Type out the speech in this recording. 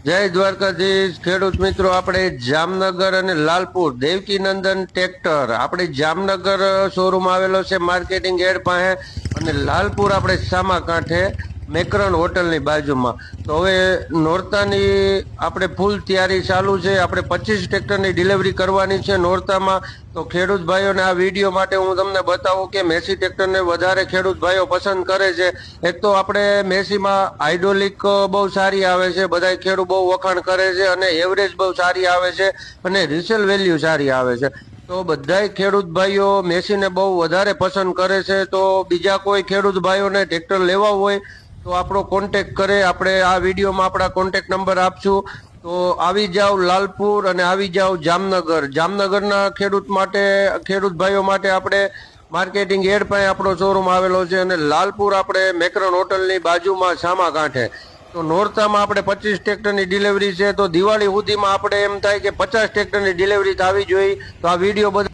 જય દ્વારકાધીશ ખેડૂત મિત્રો, આપણે જામનગર અને લાલપુર દેવકી નંદન ટ્રેક્ટર આપણે જામનગર શોરૂમ આવેલો છે માર્કેટિંગ એડ પાસે, અને લાલપુર આપણે સામા કાંઠે મેકરન હોટલની બાજુમાં. તો હવે નોરતાની આપણે ફૂલ તૈયારી ચાલુ છે. આપણે 25 ટ્રેક્ટરની ડિલિવરી કરવાની છે નોરતામાં. તો ખેડૂત ભાઈઓને આ વિડીયો માટે હું તમને બતાવું કે મેસી ટ્રેક્ટરને વધારે ખેડૂત ભાઈઓ પસંદ કરે છે. એક તો આપણે મેસીમાં હાઇડ્રોલિક બહુ સારી આવે છે, બધા ખેડૂત બહુ વખાણ કરે છે, અને એવરેજ બહુ સારી આવે છે, અને રિસેલ વેલ્યુ સારી આવે છે. તો બધાય ખેડૂત ભાઈઓ મેસીને બહુ વધારે પસંદ કરે છે. તો બીજા કોઈ ખેડૂત ભાઈઓને ટ્રેક્ટર લેવા હોય તો આપણો કોન્ટેક કરે. આપણે આ વિડીયોમાં આપણા કોન્ટેક નંબર આપશું. તો આવી જાઓ લાલપુર અને આવી જાઓ જામનગર. જામનગરના ખેડૂત ભાઈઓ માટે આપણે માર્કેટિંગ એડ પાસે આપણો શોરૂમ આવેલો છે, અને લાલપુર આપણે મેકરન હોટલની બાજુમાં સામા કાંઠે. તો નોરતામાં આપણે 25 ટ્રેક્ટરની ડિલિવરી છે. તો દિવાળી સુધીમાં આપણે એમ થાય કે 50 ટ્રેક્ટરની ડિલિવરી થવી જોઈએ. તો આ વિડીયો